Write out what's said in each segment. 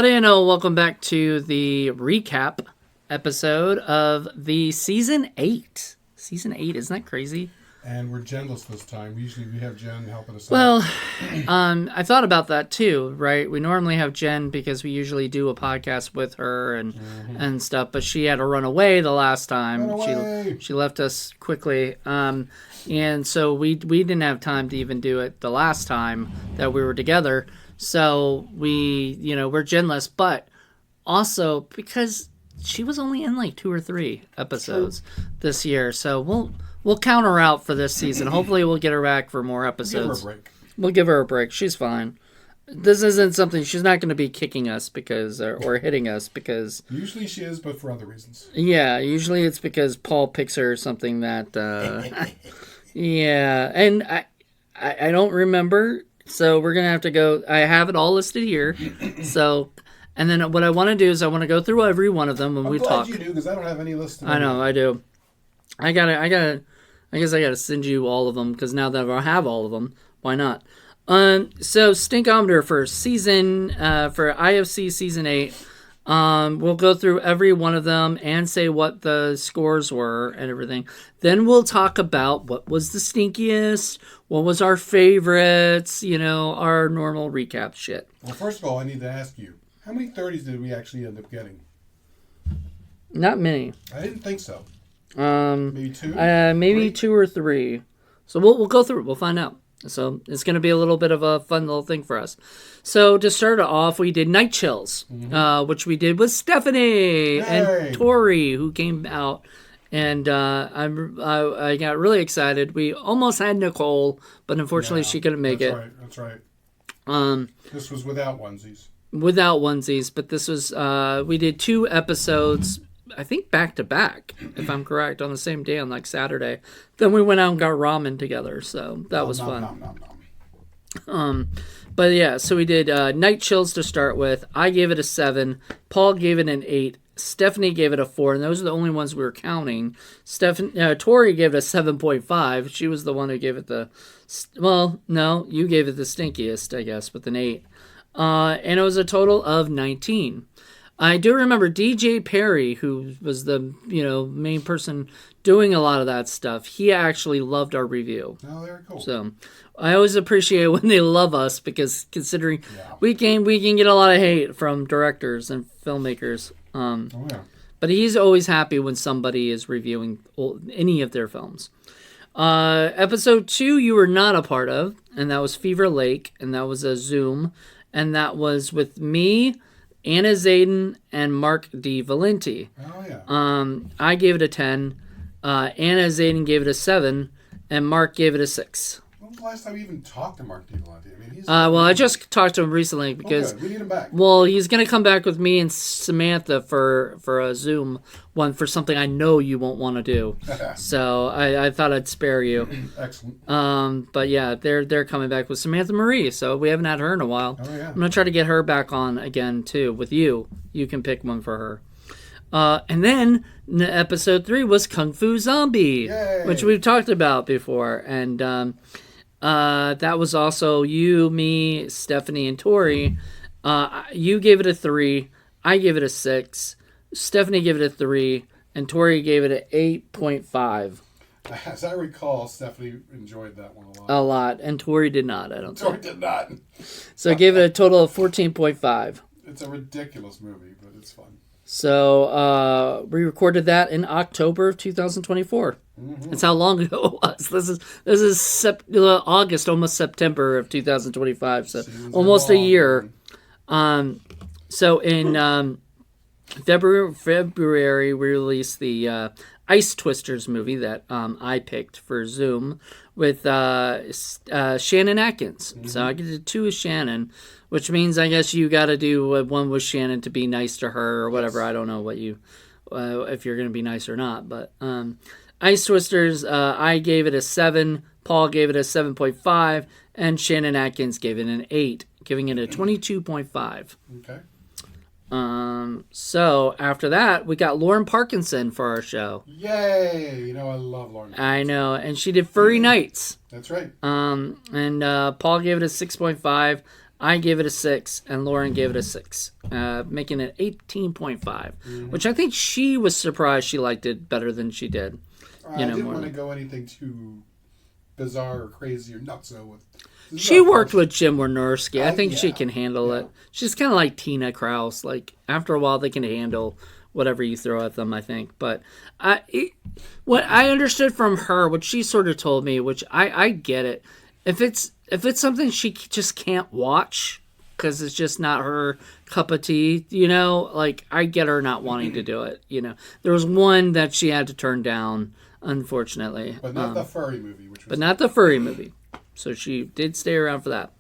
everybody, and welcome back to the recap episode of the season 8. Season 8, isn't that crazy? And we're Jenless this time. Usually we have Jen helping us out. Well, I thought about that too, right? We normally have Jen because we usually do a podcast with her and stuff, but she had to run away the last time. She left us quickly. And so we didn't have time to even do it the last time that we were together. So we're Jenless, but also because she was only in like 2 or 3 episodes this year. So we'll count her out for this season. Hopefully we'll get her back for more episodes. We'll give her a break. She's fine. This isn't something, she's not going to be kicking us because or hitting us because... Usually she is, but for other reasons. Yeah, usually it's because Paul picks her something that... yeah, and I don't remember... So we're going to have to go... I have it all listed here. So, and then what I want to do is I want to go through every one of them when we talk. I'm glad you do, because I don't have any listed. I know, I do. I guess I gotta send you all of them, because now that I have all of them, why not? So Stinkometer for for IFC Season 8. We'll go through every one of them and say what the scores were and everything. Then we'll talk about what was the stinkiest, what was our favorites, our normal recap shit. Well, first of all, I need to ask you, how many 30s did we actually end up getting? Not many. I didn't think so. Maybe 2? Maybe 2 or 3. So we'll go through it. We'll find out. So it's going to be a little bit of a fun little thing for us. So to start off, we did Night Chills, which we did with Stephanie and Tori, who came out. And I got really excited. We almost had Nicole, but unfortunately she couldn't make it. That's right. This was without onesies. Without onesies, but this was, we did 2 episodes, I think back to back, if I'm correct, on the same day on like Saturday. Then we went out and got ramen together, so that was fun. But yeah, so we did Night Chills to start with. I gave it a 7. Paul gave it an 8. Stephanie gave it a 4, and those are the only ones we were counting. Tori gave it a 7.5. She was the one who gave it the... Well, no, you gave it the stinkiest, I guess, with an 8. And it was a total of 19. I do remember DJ Perry, who was the main person doing a lot of that stuff. He actually loved our review. Oh, very cool. So I always appreciate when they love us, because considering we can get a lot of hate from directors and filmmakers. But he's always happy when somebody is reviewing any of their films. Episode 2 you were not a part of, and that was Fever Lake, and that was a Zoom, and that was with me, Anna Zayden, and Mark D. Valenti. Oh, yeah. I gave it a 10. Anna Zayden gave it a 7, and Mark gave it a 6. When was the last time we even talked to Mark D. Valenti? I mean, well, I just talked to him recently because we need him back. Well, he's going to come back with me and Samantha for a Zoom one for something I know you won't want to do. So I thought I'd spare you. Excellent. But yeah, they're coming back with Samantha Marie, so we haven't had her in a while. Oh, yeah. I'm going to try to get her back on again too with you. You can pick one for her. And then episode 3 was Kung Fu Zombie, which we've talked about before, and that was also you, me, Stephanie, and Tori. You gave it a 3. I gave it a 6. Stephanie gave it a 3. And Tori gave it an 8.5. As I recall, Stephanie enjoyed that one a lot. A lot. And Tori did not, I don't think. Tori did not. So I gave it a total of 14.5. It's a ridiculous movie, but it's fun. So we recorded that in October of 2024. That's how long ago it was. This is August, almost September of 2025. So almost a year. So in February, we released the Ice Twisters movie that I picked for Zoom with Shannon Atkins. So I did 2 with Shannon, which means I guess you got to do one with Shannon to be nice to her or whatever. Yes. I don't know what you if you're going to be nice or not, but Ice Twisters, I gave it a 7, Paul gave it a 7.5, and Shannon Atkins gave it an 8, giving it a 22.5. Okay. So after that, we got Lauren Parkinson for our show. Yay! I love Lauren Parkinson. I know, and she did Furry Nights. That's right. And Paul gave it a 6.5. I gave it a 6, and Lauren gave it a 6, making it 18.5, which I think she was surprised she liked it better than she did. I didn't want to go anything too bizarre or crazy or nutso with. She worked with Jim Wynorski. I think she can handle it. She's kind of like Tina Kraus. Like, after a while, they can handle whatever you throw at them, I think. But what I understood from her, what she sort of told me, which I get it. If it's something she just can't watch because it's just not her cup of tea, like, I get her not wanting to do it. There was one that she had to turn down, unfortunately. But not the furry movie. But not the furry movie. So she did stay around for that.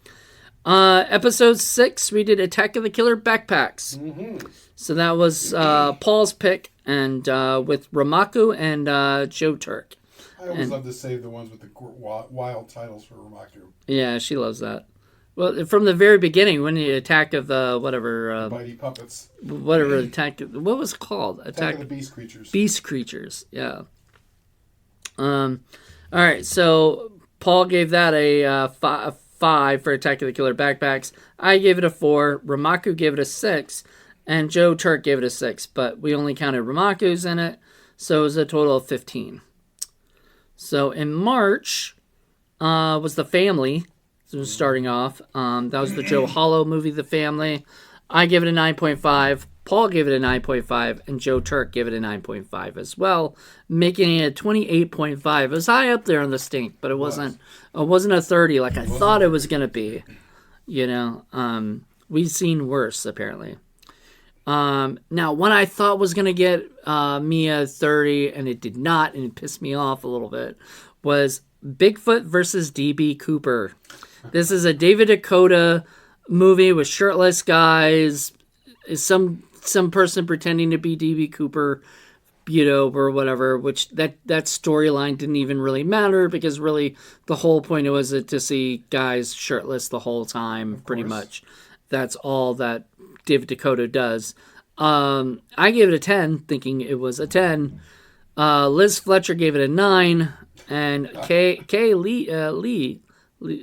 Episode 6, we did Attack of the Killer Backpacks. Mm-hmm. So that was Paul's pick, and with Ramaku and Joe Turk. I always love to save the ones with the wild titles for Ramaku. Yeah, she loves that. Well, from the very beginning, when the Attack of the whatever... Bitey Puppets. Whatever Attack... What was it called? Attack of the Beast Creatures. Beast Creatures, yeah. All right, so Paul gave that a 5 for Attack of the Killer Backpacks. I gave it a 4. Ramaku gave it a 6. And Joe Turk gave it a 6. But we only counted Ramaku's in it. So it was a total of 15. So in March was The Family. So starting off. That was the Joe Hollow movie, The Family. I gave it a 9.5. Paul gave it a 9.5, and Joe Turk gave it a 9.5 as well, making it a 28.5. It was high up there on the stink, but it wasn't a 30 like I thought it was going to be. We've seen worse, apparently. Now, one I thought was going to get me a 30, and it did not, and it pissed me off a little bit, was Bigfoot versus D.B. Cooper. This is a David Dakota movie with shirtless guys, some person pretending to be D.B. Cooper, or whatever, which that storyline didn't even really matter because really the whole point was to see guys shirtless the whole time, pretty much. That's all that David Dakota does. I gave it a 10, thinking it was a 10. Liz Fletcher gave it a 9, and Kay Leahy gave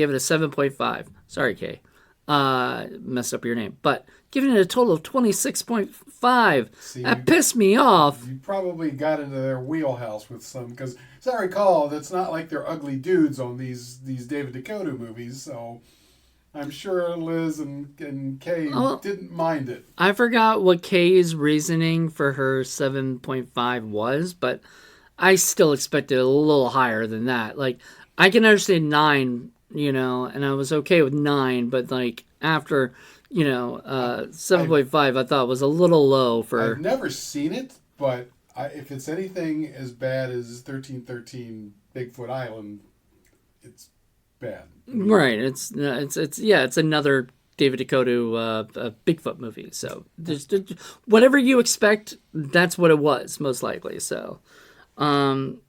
it a 7.5. Sorry, Kay. Messed up your name. But giving it a total of 26.5. See, that pissed me off. You probably got into their wheelhouse with some, because as I recall, it's not like they're ugly dudes on these David Dakota movies, so I'm sure Liz and Kay didn't mind it. I forgot what Kay's reasoning for her 7.5 was, but I still expected a little higher than that. Like, I can understand 9, and I was okay with 9, but like after, 7.5, I thought was a little low for. I've never seen it, but if it's anything as bad as 1313 Bigfoot Island, it's bad. Right. It's another David Dakota Bigfoot movie. So whatever you expect, that's what it was most likely. So. So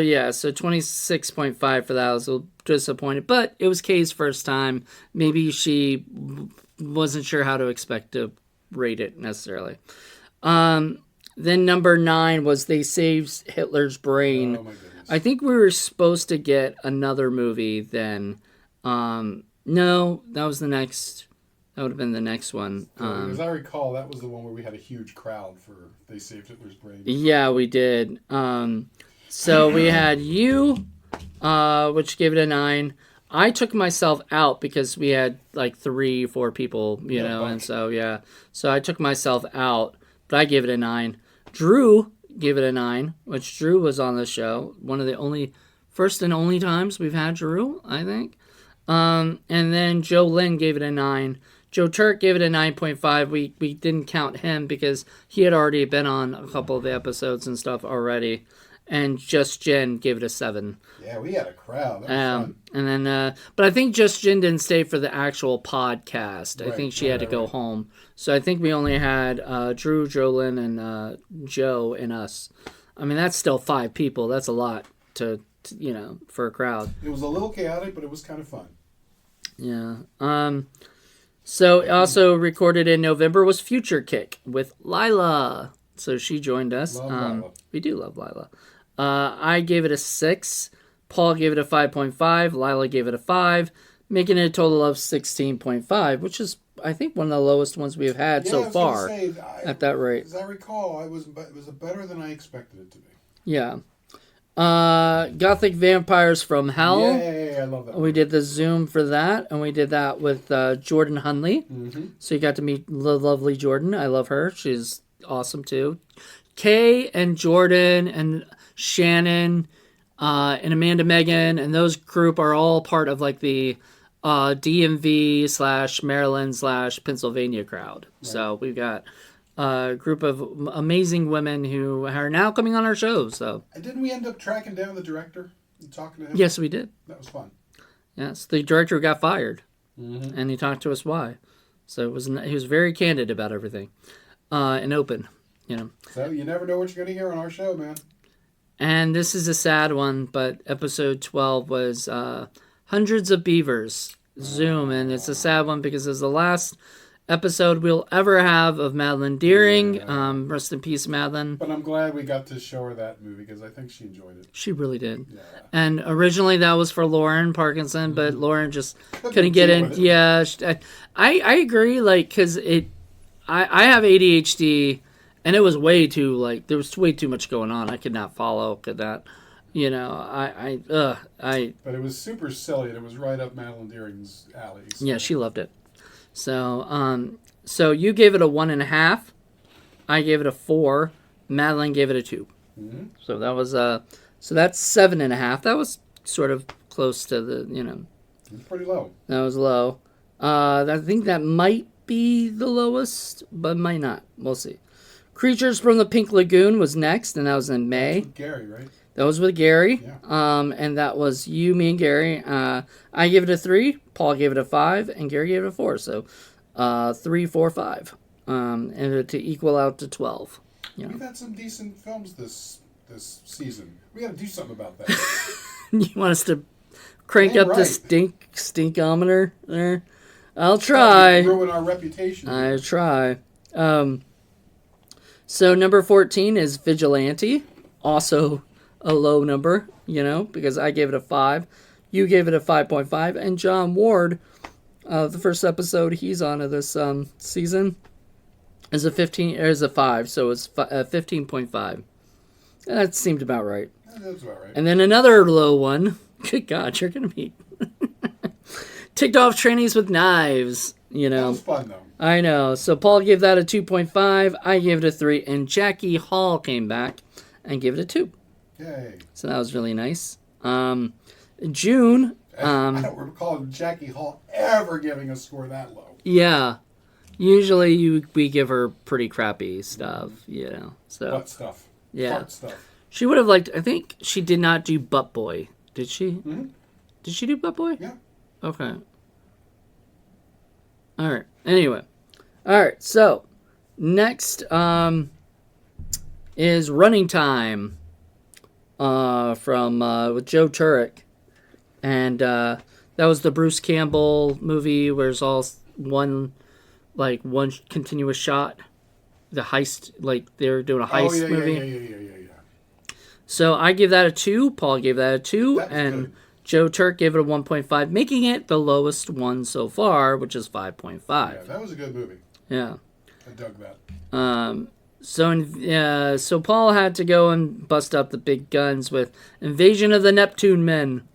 26.5 for that. I was a little disappointed, but it was Kay's first time. Maybe she wasn't sure how to expect to rate it necessarily. Then number 9 was They Saved Hitler's Brain. Oh my goodness. I think we were supposed to get another movie then. No, that was the next. That would have been the next one. As I recall, that was the one where we had a huge crowd for They Saved Hitler's Brain. Yeah, we did. So we had you, which gave it a 9. I took myself out because we had like 3-4 people, and so, So I took myself out, but I gave it a 9. Drew gave it a 9, which Drew was on the show. One of the first and only times we've had Drew, I think. And then Joe Lynn gave it a 9. Joe Turk gave it a 9.5. We didn't count him because he had already been on a couple of the episodes and stuff already. And Just Jen gave it a 7. Yeah, we had a crowd. That was fun. And then, but I think Just Jen didn't stay for the actual podcast. Right, I think she had to go home. So I think we only had Drew, Jolyn, and Joe and us. I mean, that's still 5 people. That's a lot to for a crowd. It was a little chaotic, but it was kind of fun. Yeah. So also recorded in November was Future Kick with Lila. So she joined us. Love Lila. We do love Lila. I gave it a 6. Paul gave it a 5.5. Lila gave it a 5, making it a total of 16.5, which is, I think, one of the lowest ones we've had so far at that rate. As I recall, it was better than I expected it to be. Yeah. Gothic Vampires from Hell. Yay, I love that. We did the Zoom for that, and we did that with Jordan Hunley. Mm-hmm. So you got to meet the lovely Jordan. I love her. She's awesome, too. Kay and Jordan and Shannon and Amanda Megan and those group are all part of like the DMV / Maryland / Pennsylvania crowd. Right. So we've got a group of amazing women who are now coming on our show. So, and didn't we end up tracking down the director and talking to him? Yes, we did. That was fun. Yes, the director got fired, and he talked to us why. So he was very candid about everything, and open. So you never know what you're going to hear on our show, man. And this is a sad one, but episode 12 was Hundreds of Beavers Zoom, and it's a sad one because it's the last episode we'll ever have of Madeline Deering. Yeah. Rest in peace, Madeline. But I'm glad we got to show her that movie because I think she enjoyed it. She really did. Yeah. And originally that was for Lauren Parkinson, but Lauren just couldn't get in. Yeah, I agree. Like, because I have ADHD, and it was way too there was way too much going on. I could not follow. Could not. But it was super silly, and it was right up Madeline Deering's alley. So. Yeah, she loved it. So, so you gave it a 1.5. I gave it a 4. Madeline gave it a 2. Mm-hmm. So that was so that's 7.5. That was sort of close to the It's pretty low. That was low. I think that might be the lowest, but might not. We'll see. Creatures from the Pink Lagoon was next, and that was in May. That's with Gary, right? That was with Gary. Yeah. And that was you, me, and Gary. I gave it a 3. Paul gave it a 5, and Gary gave it a 4. So 3, 4, 5. And to equal out to 12. We've had some decent films this season. We got to do something about that. You want us to crank up the stinkometer there? I'll try. Ruin our reputation. I try. So number 14 is Vigilante. Also a low number, because I gave it a 5. You gave it a 5.5. And John Ward, the first episode he's on of this season, is a 5. So it's 15.5. That seemed about right. That's about right. And then another low one. Good God, you're going to be ticked off trannies with knives. That was fun, though. I know. So Paul gave that a 2.5. I gave it a 3. And Jackie Hall came back and gave it a 2. Yay. So that was really nice. June. I don't recall Jackie Hall ever giving a score that low. Yeah. Usually we give her pretty crappy stuff, So. Butt stuff. Yeah. Fart stuff. She would have liked, I think she did not do Butt Boy. Did she? Mm-hmm. Did she do Butt Boy? Yeah. Okay. All right. Anyway. All right. So, next is Running Time from with Joe Turek. And that was the Bruce Campbell movie where it's all one continuous shot. The heist, they were doing a heist movie. Yeah. So I give that a 2. Paul gave that a 2. And good. Joe Turk gave it a 1.5, making it the lowest one so far, which is 5.5. Yeah, that was a good movie. Yeah. I dug that. So Paul had to go and bust up the big guns with Invasion of the Neptune Men,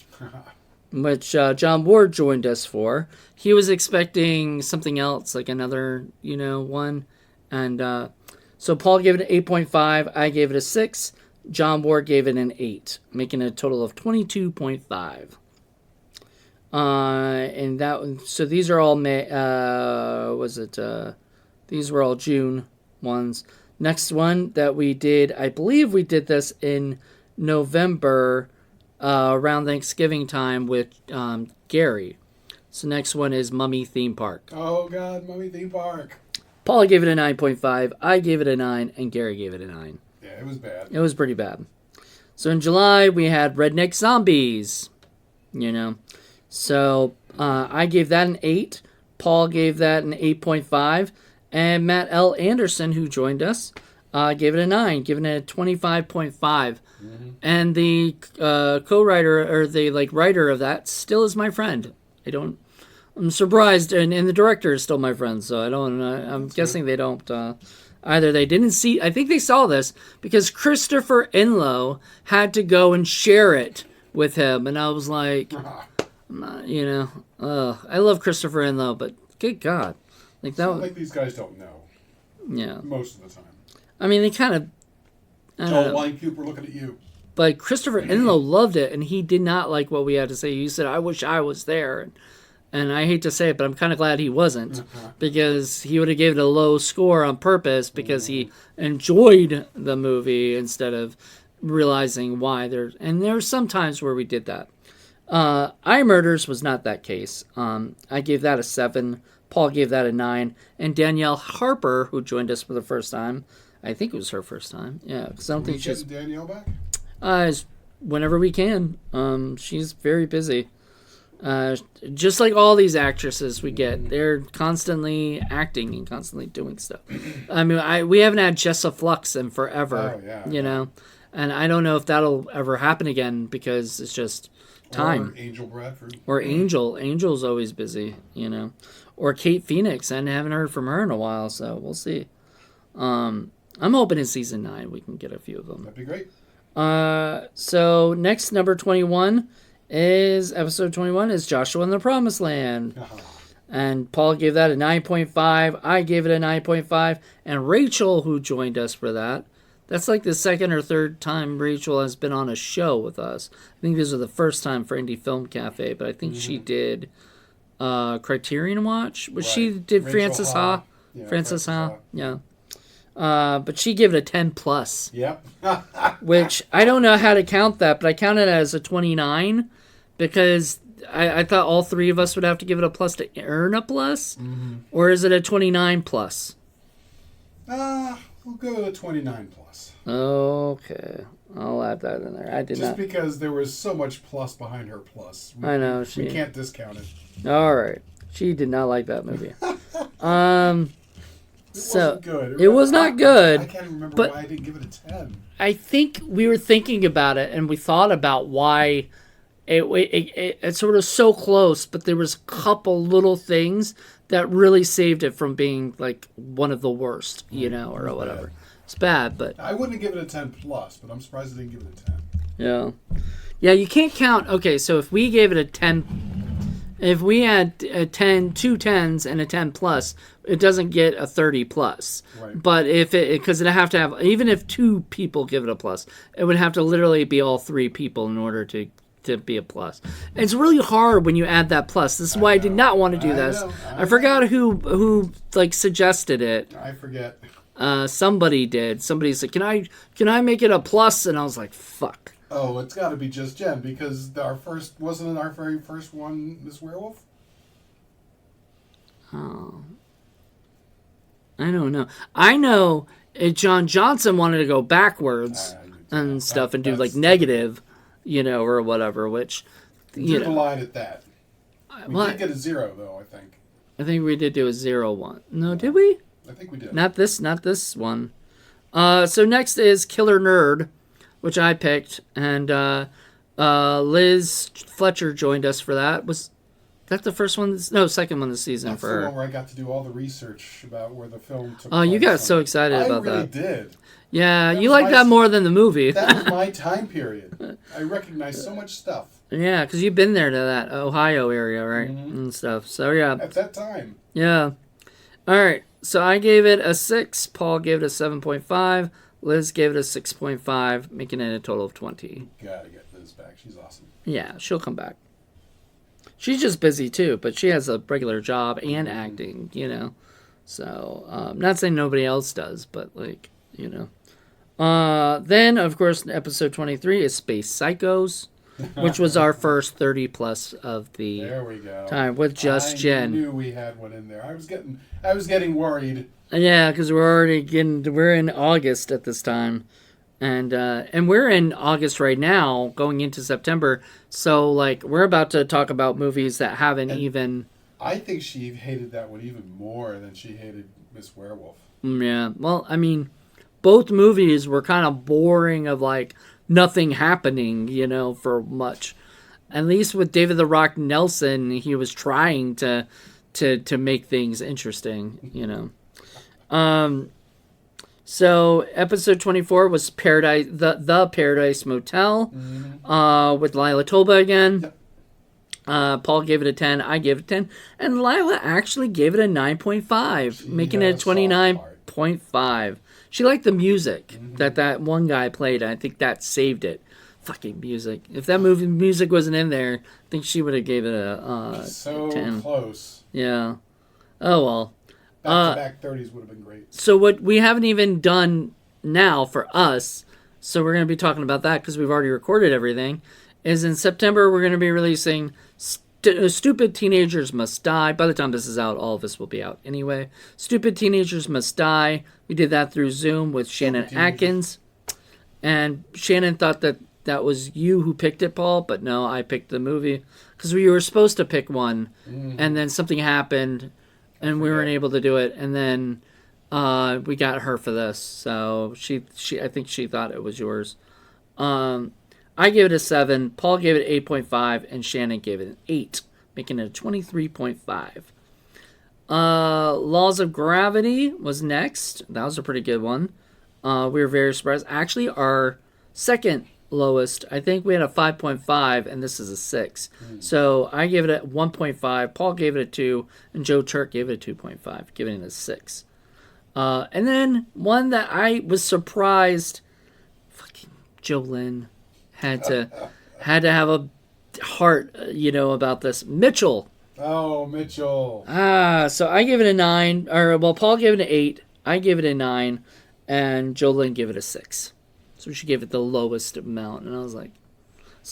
which John Ward joined us for. He was expecting something else, like another, one. And so Paul gave it an 8.5. I gave it a 6. John Ward gave it an 8, making it a total of 22.5. And that, so these are all these were all June ones. Next one that we did, I believe we did this in November, around Thanksgiving time with Gary. So next one is Mummy Theme Park. Oh God, Mummy Theme Park. Paul gave it a 9.5, I gave it a 9, and Gary gave it a 9. Yeah, it was bad. It was pretty bad. So in July, we had Redneck Zombies, So I gave that an 8. Paul gave that an 8.5. And Matt L. Anderson, who joined us, Gave it a 9, giving it a 25.5. And the co-writer, or the writer of that, still is my friend. I'm surprised, and the director is still my friend, so I'm guessing they don't, either they didn't see, I think they saw this, because Christopher Enlow had to go and share it with him, and I was like, I love Christopher Enlow, but good God. Like these guys don't know. Yeah. Most of the time. I mean, they kind of... Line Cooper looking at you. But Christopher Enlow loved it, and he did not like what we had to say. He said, I wish I was there. And I hate to say it, but I'm kind of glad he wasn't, because he would have given it a low score on purpose because he enjoyed the movie instead of realizing why. And there were some times where we did that. I Murders was not that case. I gave that a 7. Paul gave that a 9. And Danielle Harper, who joined us for the first time, I think it was her first time. Yeah, because I don't think she's... Danielle back? Whenever we can. She's very busy. Just like all these actresses we get, they're constantly acting and constantly doing stuff. I mean, we haven't had Jessa Flux in forever, and I don't know if that'll ever happen again because it's just time. Or Angel Bradford. Or Angel. Angel's always busy, Or Kate Phoenix. I haven't heard from her in a while, so we'll see. I'm hoping in season 9 we can get a few of them. That'd be great. So next, number 21 is episode 21 is Joshua in the Promised Land. And Paul gave that a 9.5. I gave it a 9.5. And Rachel, who joined us for that's like the second or third time Rachel has been on a show with us. I think this was the first time for Indie Film Cafe, but I think she did Criterion Watch. She did Rachel Frances Ha. Yeah, Frances Ha. Yeah. But she gave it a 10 plus. Yep. Which I don't know how to count that, but I count it as a 29 because I thought all three of us would have to give it a plus to earn a plus. Or is it a 29 plus? We'll go with a 29 plus. Okay. I'll add that in there. Just because there was so much plus behind her plus. I know. We can't discount it. All right. She did not like that movie. Wasn't good. It was not good. I can't remember why I didn't give it a 10. I think we were thinking about it, and we thought about why it's sort of so close, but there was a couple little things that really saved it from being like one of the worst, or whatever. Bad. It's bad, but I wouldn't have given it a 10 plus, but I'm surprised I didn't give it a 10. Yeah, you can't count. Okay, so if we gave it a 10, if we had a 10, 2 10s and a 10 plus, it doesn't get a 30 plus. Right. But because it'd have to have, even if 2 people give it a plus, it would have to literally be all 3 people in order to be a plus. And it's really hard when you add that plus. This is why I did not want to do this. I forgot who suggested it. I forget. Somebody did. Somebody said, "Can I make it a plus?" And I was like, "Fuck." Oh, it's got to be just Jen because wasn't it our very first one, Miss Werewolf? Oh, I don't know. I know John Johnson wanted to go backwards and stuff and do like negative, or whatever. Which drew the line at that. We did get a 0 though. I think we did do a 0-1. No, did we? I think we did. Not this one. So next is Killer Nerd, which I picked, and Liz Fletcher joined us for that. Was that the first one? No, second one this season. That's for her. The one where I got to do all the research about where the film took place. Oh, you got so excited about that. I really did. Yeah, you like that more than the movie. That was my time period. I recognized so much stuff. Yeah, because you've been there to that Ohio area, right? And stuff. So, yeah. At that time. Yeah. All right. So I gave it a 6. Paul gave it a 7.5. Liz gave it a 6.5, making it a total of 20. Gotta get Liz back. She's awesome. Yeah, she'll come back. She's just busy too, but she has a regular job and acting, So, not saying nobody else does, but Then, of course, episode 23 is Space Psychos, which was our first 30 plus of the time with just Jen. I knew we had one in there. I was getting worried. Yeah, because we're in August at this time, and we're in August right now, going into September. So we're about to talk about movies that haven't even. I think she hated that one even more than she hated Miss Werewolf. Yeah, well, I mean, both movies were kind of boring of like nothing happening, for much. At least with David the Rock Nelson, he was trying to make things interesting, So episode 24 was Paradise, the Paradise Motel, with Lila Toba again. Paul gave it a 10. I gave it a 10, and Lila actually gave it a 9.5, making it a 29.5. She liked the music that one guy played. And I think that saved it. Fucking music. If that movie music wasn't in there, I think she would have gave it a 10. Close. Yeah. Oh well. Back-to-back 30s would have been great. So what we haven't even done now for us, so we're going to be talking about that because we've already recorded everything, is in September we're going to be releasing Stupid Teenagers Must Die. By the time this is out, all of us will be out anyway. Stupid Teenagers Must Die. We did that through Zoom with Shannon Atkins. And Shannon thought that was you who picked it, Paul, but no, I picked the movie. Because we were supposed to pick one, and then something happened, and we weren't able to do it, and then we got her for this. So I think she thought it was yours. I gave it a 7, Paul gave it 8.5, and Shannon gave it an 8, making it a 23.5. Laws of Gravity was next. That was a pretty good one. We were very surprised. Actually, our second lowest, I think we had a 5.5, and this is a 6. So I gave it a 1.5, Paul gave it a 2, and Joe Turk gave it a 2.5, giving it a 6. And then one that I was surprised, fucking Jolene had to have a heart, about this. Mitchell. Oh, Mitchell. So I gave it a 9, Paul gave it an 8, I gave it a 9, and Jolene gave it a 6. So she gave it the lowest amount, and I was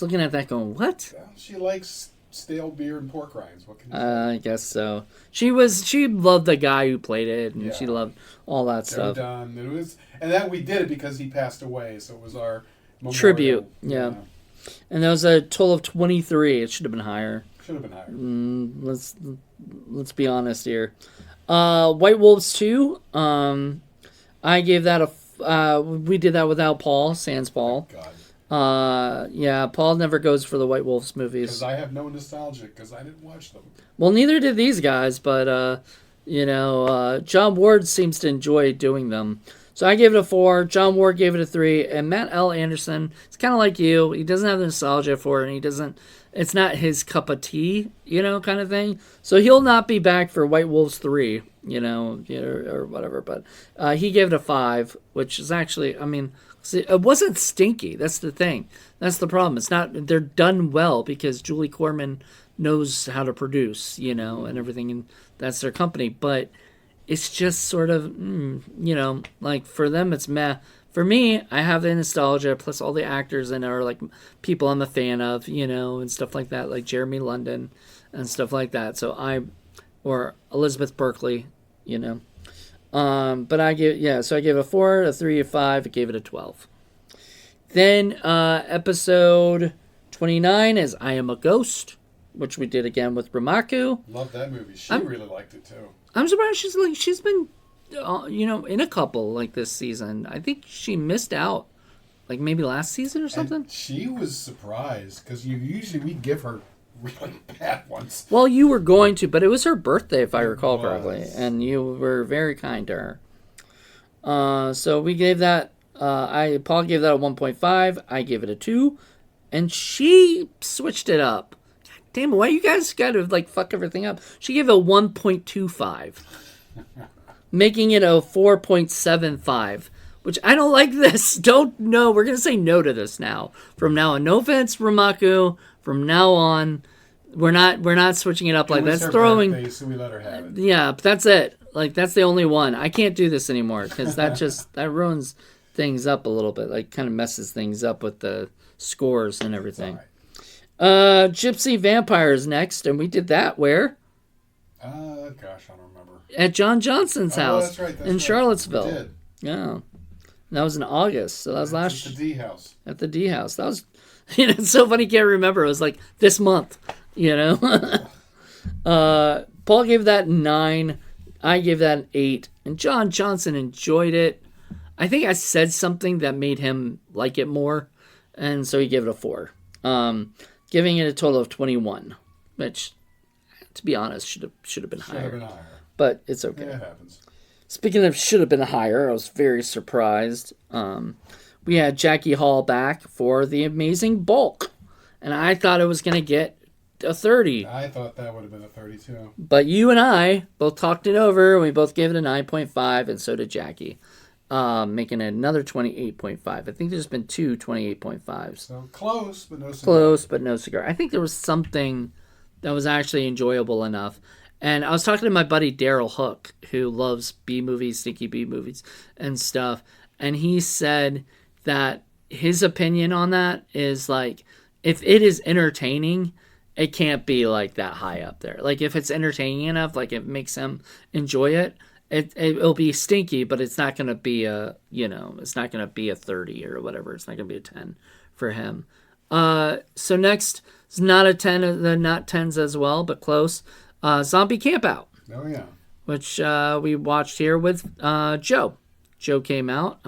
looking at that going, what? Well, she likes stale beer and pork rinds. What can you say? I guess so. She loved the guy who played it, and she loved all that stuff. Done. And that we did it because he passed away, so it was our memorial. Tribute. Yeah. And that was a total of 23. It should have been higher. Should have been higher. Let's be honest here. White Wolves 2. I gave that a. We did that without Paul, sans Paul. God. Paul never goes for the White Wolves movies. Because I have no nostalgia, because I didn't watch them. Well, neither did these guys, but, John Ward seems to enjoy doing them. So I gave it a 4, John Ward gave it a 3, and Matt L. Anderson, it's kind of like you. He doesn't have the nostalgia for it, and it's not his cup of tea, kind of thing. So he'll not be back for White Wolves 3, or whatever. But he gave it a 5, which is actually, it wasn't stinky. That's the thing. That's the problem. It's not, they're done well because Julie Corman knows how to produce, and everything, and that's their company. But it's just sort of, like for them, it's meh. For me, I have the nostalgia, plus all the actors in it are like people I'm a fan of, and stuff like that, like Jeremy London and stuff like that. Or Elizabeth Berkley, But I gave a 4, a 3, a 5. I gave it a 12. Then episode 29 is I Am a Ghost, which we did again with Ramaku. Love that movie. She really liked it too. I'm surprised she's been, in a couple like this season. I think she missed out, like maybe last season or something. And she was surprised because we give her really bad ones. Well, you were going to, but it was her birthday, if I recall correctly, and you were very kind to her. So we gave that. Paul gave that a 1.5. I gave it a 2, and she switched it up. Damn, why you guys got to fuck everything up? She gave it a 1.25, making it a 4.75, which I don't like this. We're going to say no to this now. From now on, no offense, Ramaku. From now on, we're not switching it up like that's throwing. Birthday, so we let her have it. Yeah, but that's it. That's the only one. I can't do this anymore because that ruins things up a little bit. Kind of messes things up with the scores and everything. Gypsy Vampires next, and we did that where? Gosh, I don't remember. At John Johnson's house in Charlottesville. We did. Yeah. That was in August, so that was last year. At the D house. At the D house. That was, it's so funny, can't remember. It was this month, Paul gave that 9. I gave that an 8. And John Johnson enjoyed it. I think I said something that made him like it more, and so he gave it a 4. Giving it a total of 21, which, to be honest, should have been higher. Should have been higher. But it's okay. Yeah, it happens. Speaking of should have been higher, I was very surprised. We had Jackie Hall back for The Amazing Bulk, and I thought it was going to get a 30. I thought that would have been a 32. But you and I both talked it over, and we both gave it a 9.5, and so did Jackie. Making it another 28.5. I think there's been 2 28.5s. So close, but no cigar. Close, but no cigar. I think there was something that was actually enjoyable enough. And I was talking to my buddy Daryl Hook, who loves B movies, stinky B movies, and stuff. And he said that his opinion on that is like, if it is entertaining, it can't be like that high up there. Like if it's entertaining enough, like it makes him enjoy it. It'll be stinky, but it's not going to be it's not going to be a 30 or whatever. It's not going to be a 10 for him. So next, it's not a 10, they're not 10s as well, but close. Zombie Campout. Oh, yeah. Which we watched here with Joe. Joe came out.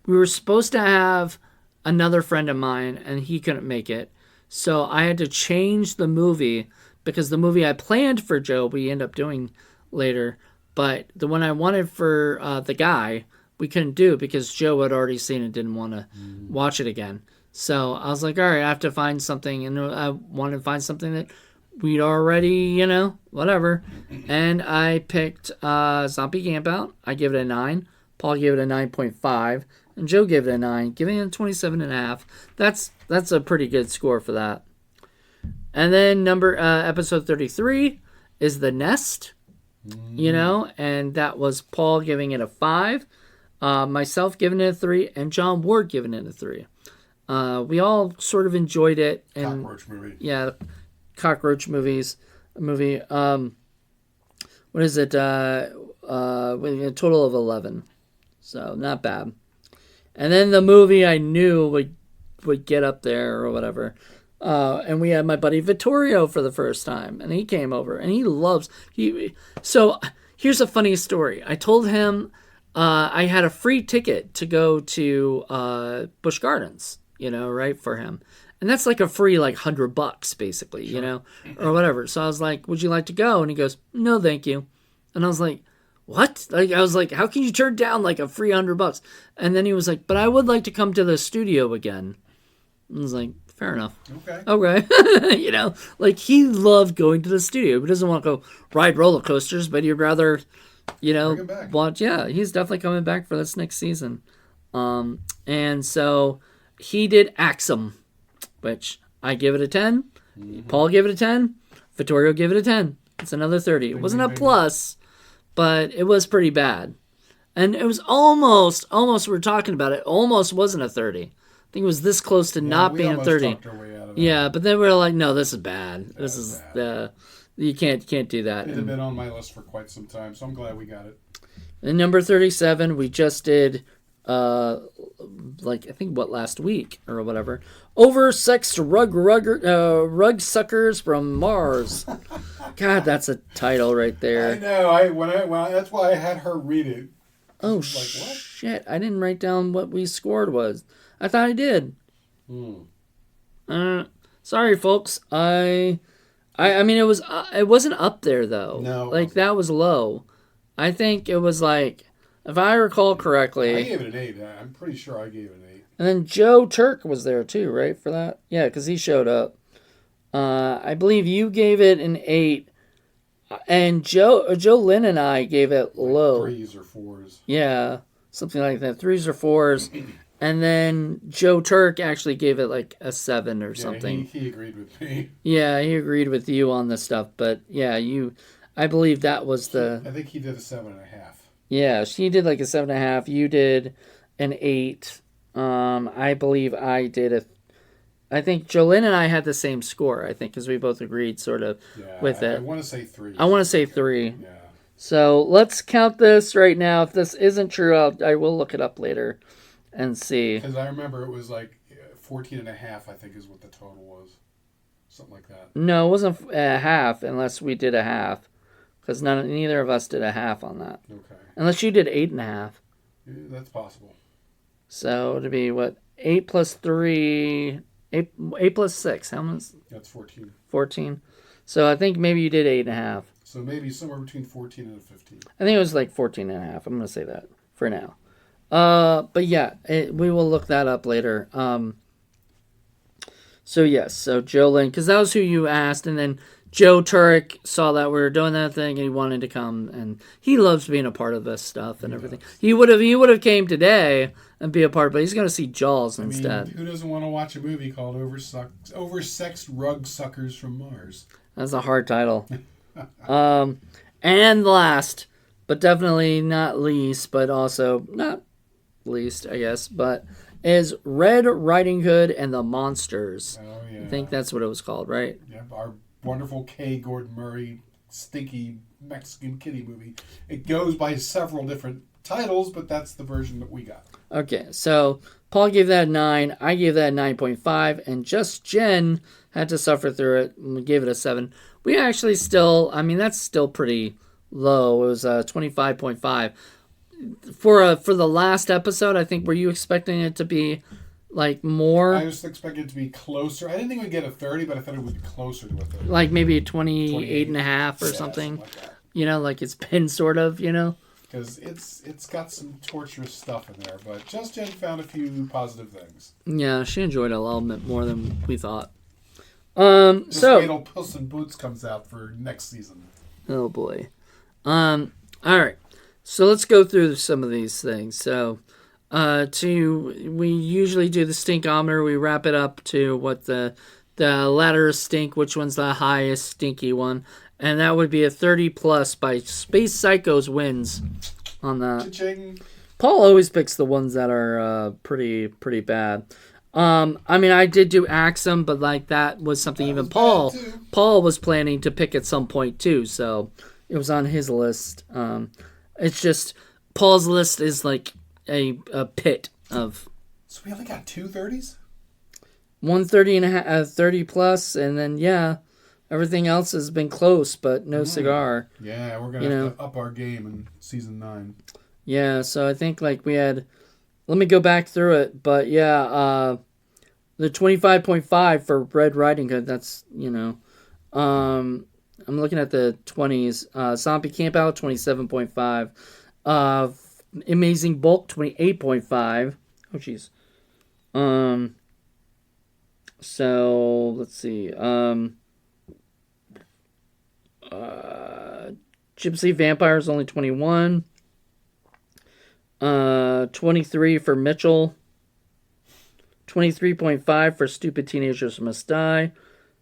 We were supposed to have another friend of mine, and he couldn't make it. So I had to change the movie, because the movie I planned for Joe, we end up doing later. But the one I wanted for the guy, we couldn't do because Joe had already seen it, didn't want to watch it again. So I was like, all right, I have to find something. And I wanted to find something that we'd already, whatever. And I picked Zombie Campout. I gave it a 9. Paul gave it a 9.5. And Joe gave it a 9, giving it a 27.5. That's a pretty good score for that. And then episode 33 is The Nest. And that was Paul giving it a 5, myself giving it a 3, and John Ward giving it a 3. We all sort of enjoyed it. And, cockroach movie. Yeah, cockroach movie. What is it? With a total of 11. So, not bad. And then the movie I knew would get up there or whatever. And we had my buddy Vittorio for the first time, and he came over, and he loves. So here's a funny story. I told him I had a free ticket to go to Busch Gardens, right, for him, and that's like a free $100 basically, sure. Or whatever. So I was like, "Would you like to go?" And he goes, "No, thank you." And I was like, "What?" I was like, "How can you turn down a free $100?" And then he was like, "But I would like to come to the studio again." I was like, fair enough. Okay. He loved going to the studio. He doesn't want to go ride roller coasters, but he'd rather, watch. Yeah, he's definitely coming back for this next season. And so he did Axum, which I give it a 10. Mm-hmm. Paul gave it a 10. Vittorio gave it a 10. It's another 30. It wasn't a plus, but it was pretty bad. And it was almost, we're talking about it, almost wasn't a 30. I think it was this close to not being a 30. Yeah, but then we were like, no, this is bad. This is you can't do that. It had been on my list for quite some time, so I'm glad we got it. And number 37, we just did I think last week or whatever. Oversexed rug suckers from Mars. God, that's a title right there. I know. When that's why I had her read it. Oh what? Shit! I didn't write down what we scored was. I thought I did. Sorry, folks. I mean, it wasn't up there though. No, that was low. I think it was if I recall correctly. I gave it an 8. I'm pretty sure I gave it an 8. And then Joe Turk was there too, right, for that? Yeah, because he showed up. I believe you gave it an 8, and Joe Lynn and I gave it low. 3s or 4s. Yeah, something like that. 3s or 4s. And then Joe Turk actually gave it a 7 or something. He agreed with me. Yeah, he agreed with you on this stuff. But yeah, I believe that was I think he did a 7.5. Yeah, she did a 7.5. You did an 8. I believe I did I think Jolene and I had the same score, I think, because we both agreed sort of with it. I want to say 3. I want to say 3. Yeah. So let's count this right now. If this isn't true, I will look it up later and see. Because I remember it was 14.5, I think is what the total was. Something like that. No, it wasn't a half unless we did a half. Because neither of us did a half on that. Okay. Unless you did 8.5. Yeah, that's possible. So it'd be what? 8 plus 3... 8 plus 6. How much? That's 14. 14. So I think maybe you did 8.5. So maybe somewhere between 14 and 15. I think it was like 14.5. I'm going to say that for now. But yeah, we will look that up later. So yes, so Joe Lynn, because that was who you asked, and then Joe Turek saw that we were doing that thing, and he wanted to come, and he loves being a part of this stuff and everything. Does. He would have came today and be a part, but he's going to see Jaws instead. Who doesn't want to watch a movie called Oversexed Rug Suckers from Mars? That's a hard title. And last, but definitely not least, but also not least, I guess, but is Red Riding Hood and the Monsters. Oh, yeah. I think that's what it was called, right? Yep, our wonderful K. Gordon Murray stinky Mexican kitty movie. It goes by several different titles, but that's the version that we got. Okay, so Paul gave that a 9, I gave that a 9.5, and just Jen had to suffer through it, and we gave it a 7. We actually still, that's still pretty low. It was 25.5. For the last episode, I think, were you expecting it to be like more? I was expecting it to be closer. I didn't think we'd get a 30, but I thought it would be closer to a 30. Like maybe 28 and a half or something. Like that. Like it's been sort of, Because it's got some torturous stuff in there, but Just Jen found a few positive things. Yeah, she enjoyed it a little bit more than we thought. Just wait till Puss in Boots comes out for next season. Oh boy. All right. So let's go through some of these things. So, we usually do the stinkometer. We wrap it up to what the ladder stink, which one's the highest stinky one, and that would be a 30 plus by Space Psychos wins on that. Cha-ching. Paul always picks the ones that are pretty bad. I did do Axum, but like that was something even Paul was planning to pick at some point too, so it was on his list. It's just Paul's list is like a pit of. So we only got 2 30s? 130 and a half, 30 plus, and then everything else has been close, but no cigar. Yeah, we're gonna have to up our game in season 9. Yeah, so I think like we had. Let me go back through it, but the 25.5 for Red Riding Hood. That's I'm looking at the 20s. Zombie Campout 27.5. Amazing Bulk 28.5. Oh jeez. So let's see. Gypsy Vampires only 21. 23 for Mitchell. 23.5 for Stupid Teenagers Must Die.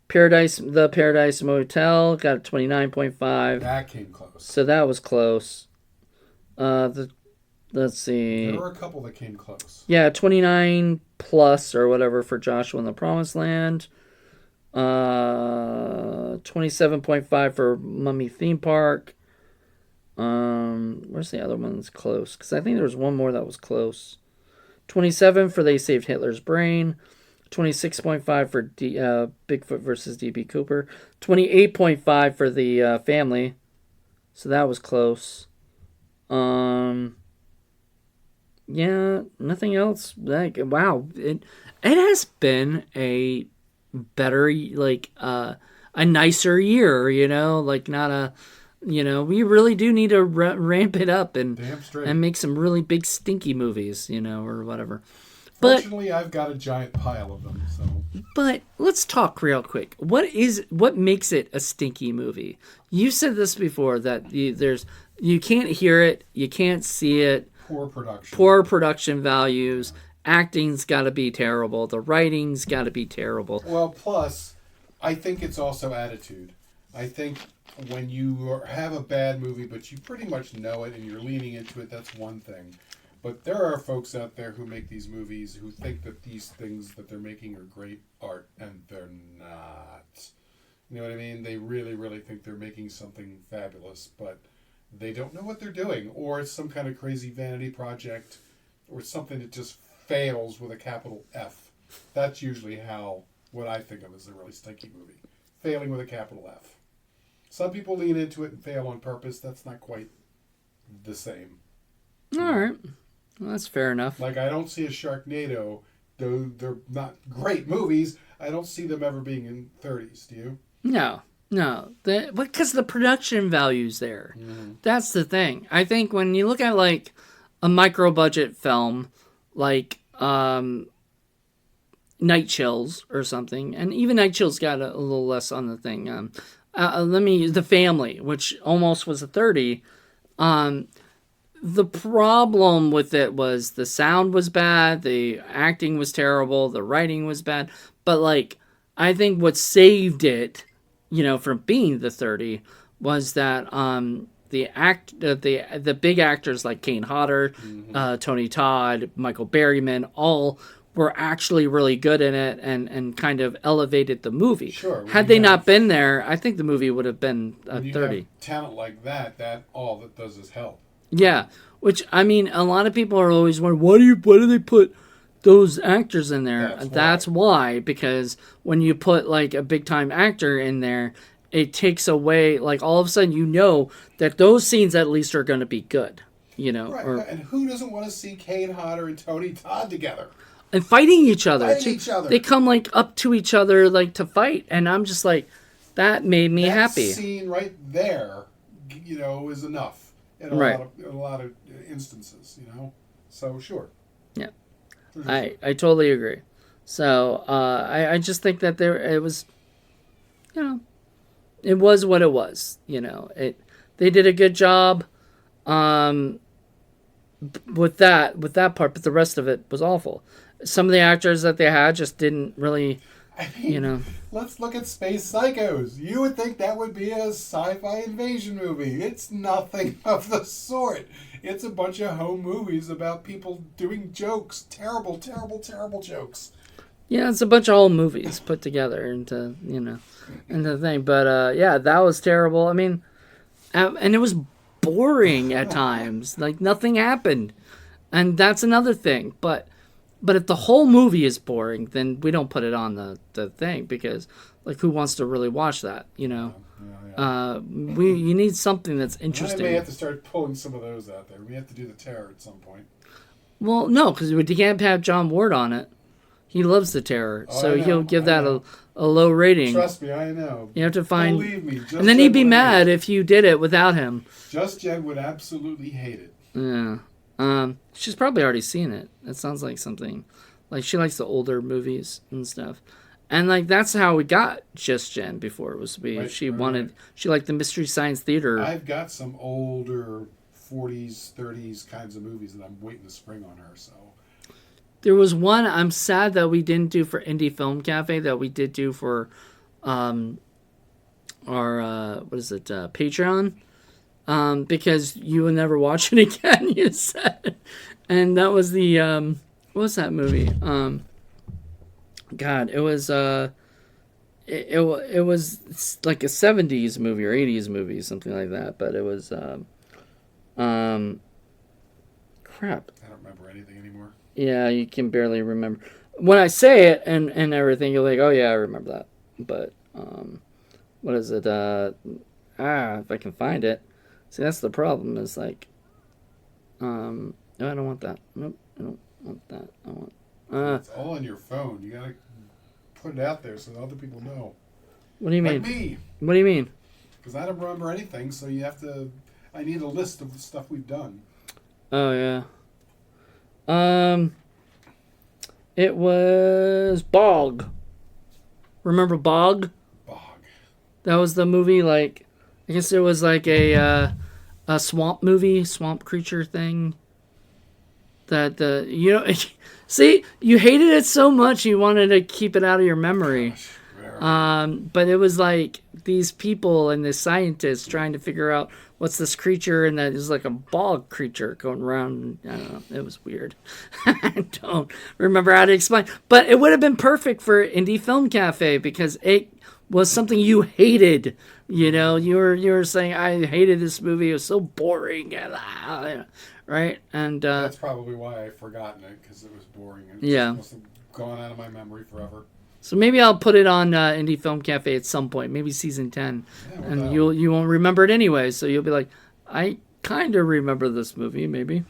The Paradise Motel got a 29.5. That came close. So that was close. Let's see. There were a couple that came close. Yeah, 29 plus or whatever for Joshua in the Promised Land. 27.5 for Mummy Theme Park. Where's the other ones close? Because I think there was one more that was close. 27 for They Saved Hitler's Brain. 26.5 for Bigfoot versus D.B. Cooper. 28.5 for The Family. So that was close. Yeah, nothing else. Like, wow, it has been a better, like, a nicer year, like not a, we really do need to ramp it up and make some really big stinky movies, or whatever. Fortunately, I've got a giant pile of them. So, but let's talk real quick. What makes it a stinky movie? You said this before that you can't hear it, you can't see it. Poor production values. Acting's got to be terrible. The writing's got to be terrible. Well, plus, I think it's also attitude. I think when you have a bad movie, but you pretty much know it and you're leaning into it, that's one thing. But there are folks out there who make these movies who think that these things that they're making are great art, and they're not. You know what I mean? They really, really think they're making something fabulous, but they don't know what they're doing. Or it's some kind of crazy vanity project, or something that just fails with a capital F. That's usually what I think of as a really stinky movie. Failing with a capital F. Some people lean into it and fail on purpose. That's not quite the same. All right. Well, that's fair enough. Like, I don't see a Sharknado, though they're not great movies, I don't see them ever being in 30s, do you? No. Because the production value's there. Mm-hmm. That's the thing. I think when you look at, like, a micro-budget film, like Night Chills or something, and even Night Chills got a little less on the thing. The Family, which almost was a 30. The problem with it was the sound was bad, the acting was terrible, the writing was bad. But, like, I think what saved it, from being the 30 was that the big actors like Kane Hodder, mm-hmm. Tony Todd, Michael Berryman, all were actually really good in it and kind of elevated the movie. Sure. Had they not been there, I think the movie would have been a 30. Have talent like that all that does is help. Yeah, which, I mean, a lot of people are always wondering, why do they put those actors in there? That's why, because when you put, like, a big-time actor in there, it takes away, like, all of a sudden that those scenes at least are going to be good, Right, and who doesn't want to see Kane Hodder and Tony Todd together? And fighting each other. They come, like, up to each other, like, to fight, and I'm just like, that made me happy. That scene right there, is enough in a lot of instances, So, sure. Yeah. I totally agree. So, I just think that it was, it was what it was, They did a good job with that part, but the rest of it was awful. Some of the actors that they had just didn't really, Let's look at Space Psychos. You would think that would be a sci-fi invasion movie. It's nothing of the sort. It's a bunch of home movies about people doing jokes. Terrible, terrible, terrible jokes. Yeah, it's a bunch of home movies put together into the thing. But, that was terrible. I mean, and it was boring at times. Like, nothing happened. And that's another thing. But if the whole movie is boring, then we don't put it on the thing, because, like, who wants to really watch that, Yeah. You need something that's interesting. I may have to start pulling some of those out there. We have to do The Terror at some point. Well, no, because you can't have John Ward on it. He loves The Terror, so he'll give that a low rating. Trust me, I know. You have to find... Believe me. And then he'd be mad if you did it without him. Just Jen would absolutely hate it. Yeah. She's probably already seen it. It sounds like something, like, she likes the older movies and stuff, and, like, that's how we got Just Jen before. It was she liked the Mystery Science Theater. I've got some older 40s, 30s kinds of movies that I'm waiting to spring on her. So there was one I'm sad that we didn't do for Indie Film Cafe that we did do for our Patreon. Because you will never watch it again, you said. And that was the, what was that movie? God, it was, it was like a 70s movie or 80s movie, something like that. But it was, crap. I don't remember anything anymore. Yeah, you can barely remember. When I say it and everything, you're like, oh yeah, I remember that. But, what is it? If I can find it. See, that's the problem, is like, no, I don't want that. Nope, I don't want that. I want, it's all on your phone. You gotta put it out there so that other people know. What do you mean? Like me. What do you mean? Because I don't remember anything, so I need a list of the stuff we've done. Oh, yeah. It was Bog. Remember Bog? Bog. That was the movie, like, I guess it was like a swamp movie, swamp creature thing. See, you hated it so much you wanted to keep it out of your memory. But it was like these people and this scientists trying to figure out what's this creature, and that is like a bog creature going around. I don't know. It was weird. I don't remember how to explain. But it would have been perfect for Indie Film Cafe because it was something you hated. You were saying, I hated this movie. It was so boring. Right? And that's probably why I've forgotten it, because it was boring. It must have gone out of my memory forever. So maybe I'll put it on Indie Film Cafe at some point, maybe season 10. Yeah, and you won't remember it anyway, so you'll be like, I kind of remember this movie, maybe.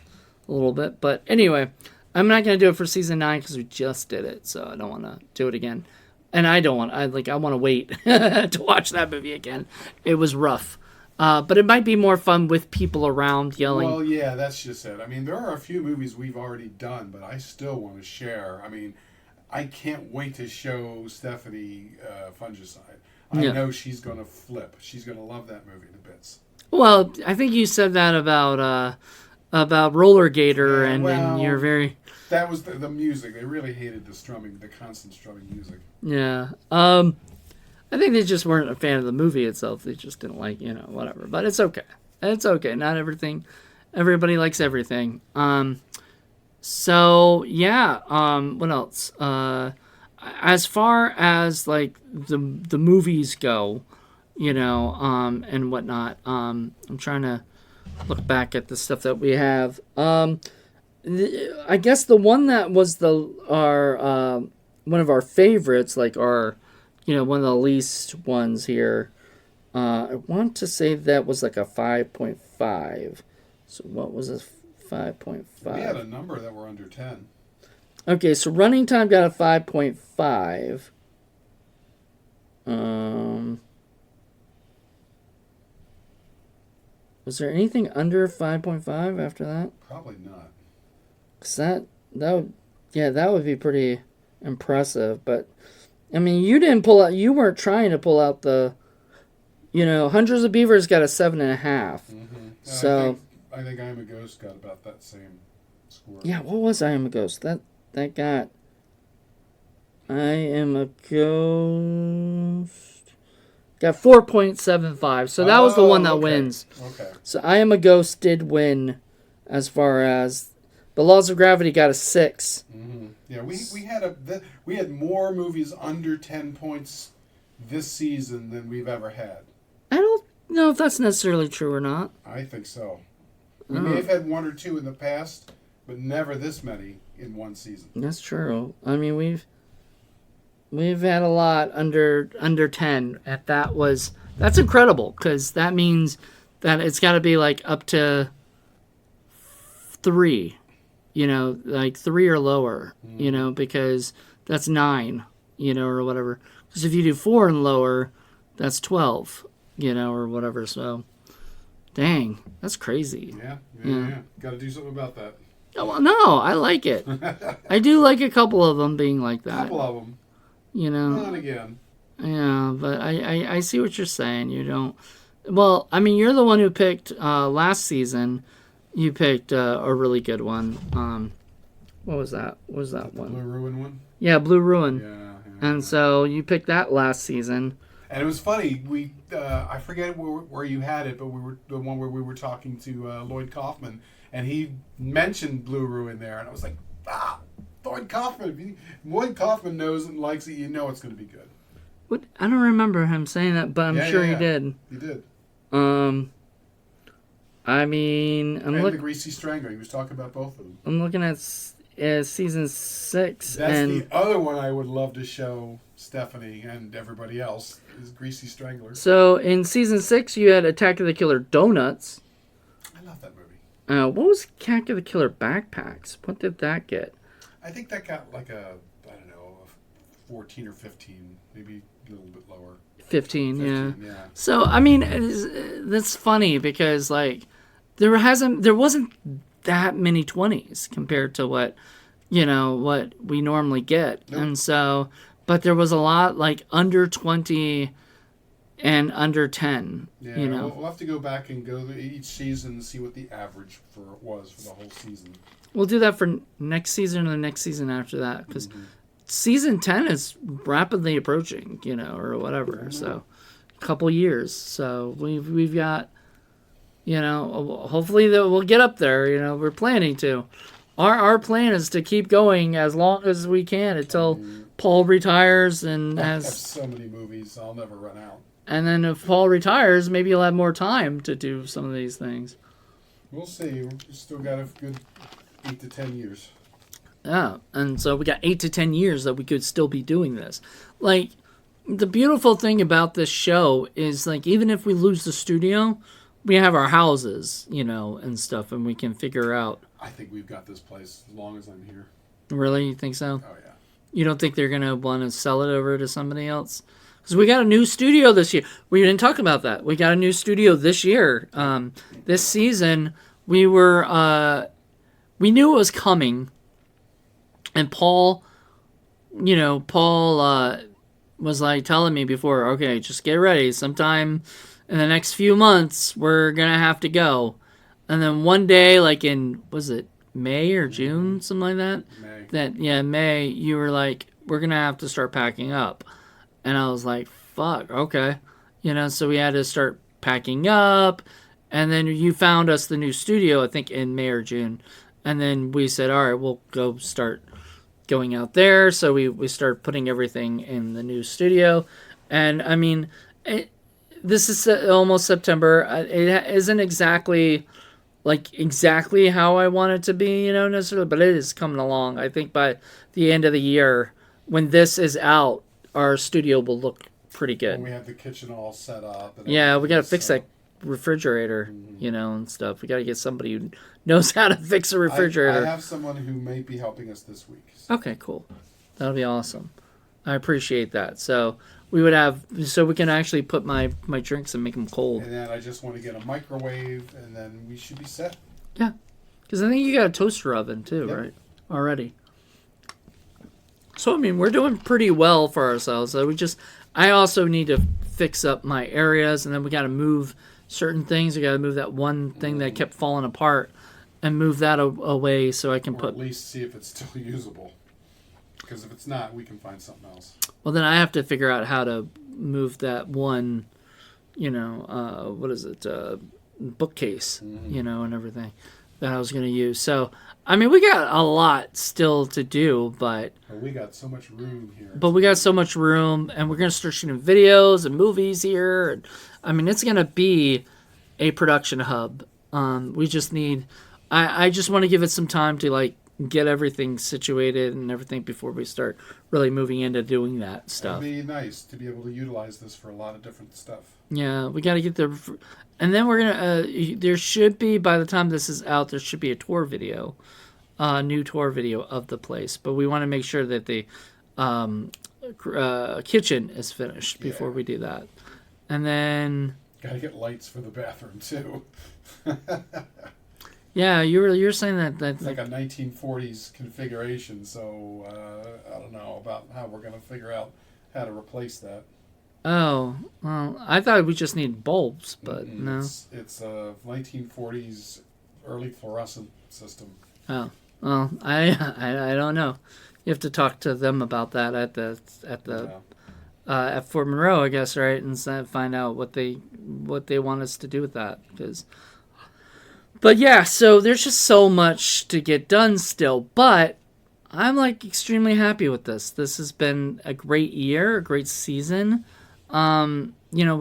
a little bit. But anyway, I'm not going to do it for season 9 because we just did it, so I don't want to do it again. And I want to wait to watch that movie again. It was rough. But it might be more fun with people around yelling. Well, yeah, that's just it. I mean, there are a few movies we've already done, but I still want to share. I mean, I can't wait to show Stephanie Fungicide. I know she's going to flip. She's going to love that movie to bits. Well, I think you said that about Roller Gator, and you're very... That was the music. They really hated the strumming, the constant strumming music. Yeah. I think they just weren't a fan of the movie itself. They just didn't like, whatever. But it's okay. It's okay. Not everybody likes everything. So, yeah. What else? As far as, like, the movies go, and whatnot, I'm trying to look back at the stuff that we have. I guess the one that was one of our favorites, like our... one of the least ones here. I want to say that was like a 5.5. So what was a 5.5? We had a number that were under 10. Okay, so Running Time got a 5.5. Was there anything under 5.5 after that? Probably not. 'Cause that would be pretty impressive, but I mean, you weren't trying to pull out the, Hundreds of Beavers got a 7.5. Mm-hmm. So I think I Am a Ghost got about that same score. Yeah, what was I Am a Ghost? That got I Am a Ghost got 4.75. So that was the one that wins. Okay. So I Am a Ghost did win, as far as The Laws of Gravity got a 6. Mm-hmm. Yeah, we had more movies under 10 points this season than we've ever had. I don't know if that's necessarily true or not. I think so. We may have had one or two in the past, but never this many in one season. That's true. I mean, we've had a lot under 10. That's incredible, because that means that it's got to be like up to 3. Like 3 or lower, because that's 9, or whatever. Because if you do 4 and lower, that's 12, or whatever. So, dang, that's crazy. Yeah. Got to do something about that. Oh, well, no, I like it. I do like a couple of them being like that. A couple of them. Not again. Yeah, but I see what you're saying. You don't... Well, I mean, you're the one who picked last season... You picked a really good one. What was that? What was that one? Blue Ruin one? Yeah, Blue Ruin. Yeah. And so you picked that last season. And it was funny. We I forget where you had it, but we were the one where we were talking to Lloyd Kaufman, and he mentioned Blue Ruin there, and I was like, Lloyd Kaufman. Lloyd Kaufman knows and likes it. It's going to be good. What? I don't remember him saying that, but I'm sure he did. He did. I mean, the Greasy Strangler. He was talking about both of them. I'm looking at season 6. That's the other one I would love to show Stephanie and everybody else, is Greasy Strangler. So in season 6, you had Attack of the Killer Donuts. I love that movie. What was Attack of the Killer Backpacks? What did that get? I think that got like a 14 or 15, maybe a little bit lower. 15, yeah. So I mean, that's funny because like there wasn't that many 20s compared to what we normally get. Nope. And so, but there was a lot like under 20 and under 10. Yeah, we'll have to go back and go each season and see what the average was for the whole season. We'll do that for next season or the next season after that, because season 10 is rapidly approaching, or whatever. So, a couple years. So we've got, hopefully we'll get up there. We're planning to. Our plan is to keep going as long as we can until Paul retires and has so many movies. I'll never run out. And then if Paul retires, maybe you'll have more time to do some of these things. We'll see. We've still got a good 8 to 10 years. Yeah, and so we got 8 to 10 years that we could still be doing this. Like, the beautiful thing about this show is, like, even if we lose the studio, we have our houses, and stuff, and we can figure out. I think we've got this place as long as I'm here. Really? You think so? Oh, yeah. You don't think they're going to want to sell it over to somebody else? Because we got a new studio this year. We didn't talk about that. We got a new studio this year. This season, we knew it was coming. And Paul was like telling me before, okay, just get ready. Sometime in the next few months, we're going to have to go. And then one day, like in, was it May or June, something like that? May, you were like, we're going to have to start packing up. And I was like, fuck, okay. So we had to start packing up. And then you found us the new studio, I think in May or June. And then we said, all right, we'll go start going out there. So we start putting everything in the new studio. And I mean, this is almost September. It isn't exactly how I want it to be, necessarily, but it is coming along. I think by the end of the year, when this is out, our studio will look pretty good. And we have the kitchen all set up. Yeah, we got to fix that refrigerator, and stuff. We got to get somebody who knows how to fix a refrigerator. I have someone who may be helping us this week. So. Okay, cool. That'll be awesome. I appreciate that. So we can actually put my drinks and make them cold. And then I just want to get a microwave, and then we should be set. Yeah, because I think you got a toaster oven too, yep. Right? Already. So I mean, we're doing pretty well for ourselves. So I also need to fix up my areas, and then we got to move certain things. We got to move that one thing that kept falling apart, and move that away so I can at least see if it's still usable. Because if it's not, we can find something else. Well, then I have to figure out how to move that one, what is it, bookcase, and everything that I was going to use. So, I mean, we got a lot still to do, but we got so much room here. But we got so much room, and we're going to start shooting videos and movies here. And, I mean, it's going to be a production hub. We just need... I just want to give it some time to, get everything situated and everything before we start really moving into doing that stuff. It'd be nice to be able to utilize this for a lot of different stuff. Yeah, we got to get the... And then we're going to... there should be, by the time this is out, there should be a tour video. New tour video of the place. But we want to make sure that the kitchen is finished before we do that. And then... Got to get lights for the bathroom, too. Yeah, you're saying that it's like a 1940s configuration, so I don't know about how we're going to figure out how to replace that. Oh, well, I thought we just need bulbs, but no. It's a 1940s early fluorescent system. Oh, well, I don't know. You have to talk to them about that at Fort Monroe, I guess, right, and find out what they want us to do with that, because. But yeah, so there's just so much to get done still, but I'm extremely happy with this. This has been a great year, a great season. We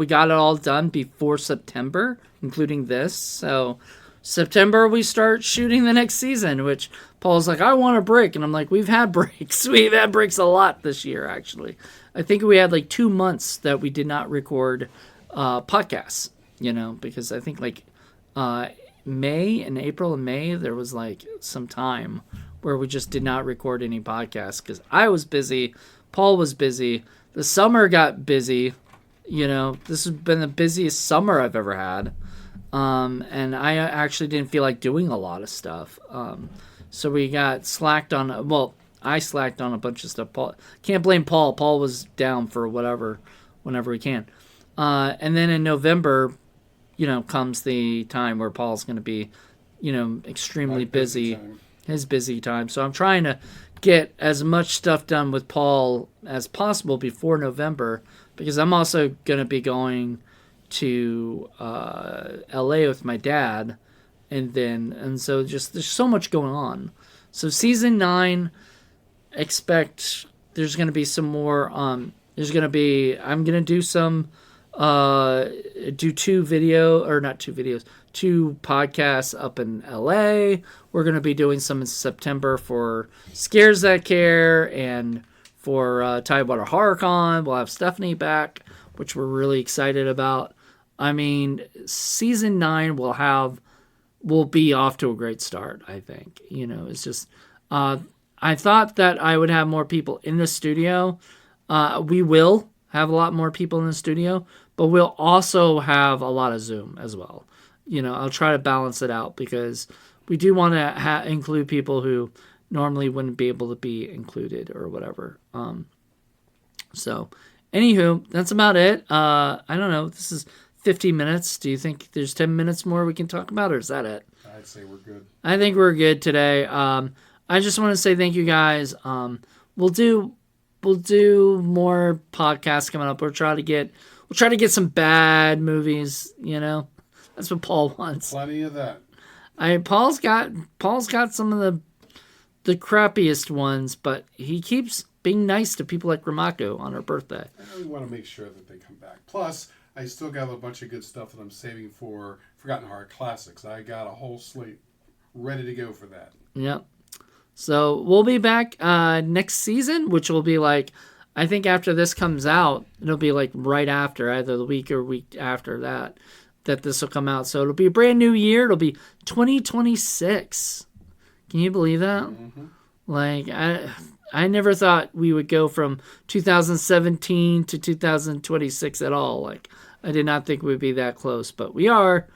got it all done before September, including this. So September we start shooting the next season, which Paul's like, I want a break. And I'm like, we've had breaks. We've had breaks a lot this year, actually. I think we had 2 months that we did not record podcasts, because I think April and May, there was some time where we just did not record any podcasts because I was busy, Paul was busy, the summer got busy. This has been the busiest summer I've ever had, and I actually didn't feel like doing a lot of stuff. So we got slacked on. Well, I slacked on a bunch of stuff. Paul, can't blame Paul. Paul was down for whenever he can. And then in November, comes the time where Paul's going to be, extremely busy, his busy time. So I'm trying to get as much stuff done with Paul as possible before November, because I'm also going to be going to LA with my dad, and so just there's so much going on. So season 9, expect there's going to be some more. I'm going to do some. Do 2 podcasts up in LA. We're going to be doing some in September for Scares That Care and for Tidewater Horror Con. We'll have Stephanie back, which we're really excited about. I mean, season 9 will be off to a great start, I think. It's just, I thought that I would have more people in the studio. We will have a lot more people in the studio, but we'll also have a lot of Zoom as well. I'll try to balance it out because we do want to include people who normally wouldn't be able to be included or whatever. So, anywho, that's about it. I don't know. This is 50 minutes. Do you think there's 10 minutes more we can talk about, or is that it? I'd say we're good. I think we're good today. I just want to say thank you guys. We'll do more podcasts coming up. We'll try to get some bad movies. That's what Paul wants. Plenty of that. Paul's got some of the crappiest ones, but he keeps being nice to people like Ramako on her birthday. I really want to make sure that they come back. Plus, I still got a bunch of good stuff that I'm saving for Forgotten Horror Classics. I got a whole slate ready to go for that. Yep. So we'll be back next season, which will be like, I think after this comes out, it'll be like right after, either the week or week after that this will come out. So it'll be a brand new year. It'll be 2026. Can you believe that? Mm-hmm. Like, I never thought we would go from 2017 to 2026 at all. Like, I did not think we'd be that close, but we are.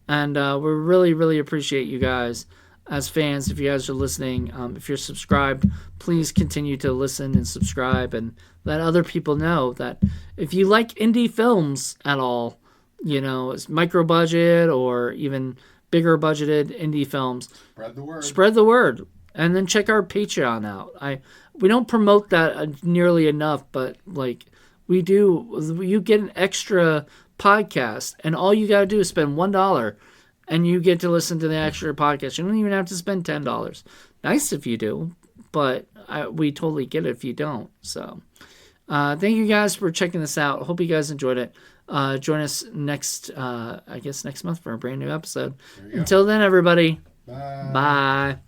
And we really, really appreciate you guys as fans. If you guys are listening, if you're subscribed, please continue to listen and subscribe and let other people know that if you like indie films at all, it's micro budget or even bigger budgeted indie films, spread the word. And then check our Patreon out. We don't promote that nearly enough, but like we do, you get an extra podcast, and all you got to do is spend $1, and you get to listen to the extra podcast. You don't even have to spend $10. Nice if you do, but we totally get it if you don't. So, thank you guys for checking this out. Hope you guys enjoyed it. Join us next month for a brand new episode. Until then, everybody. Bye. Bye.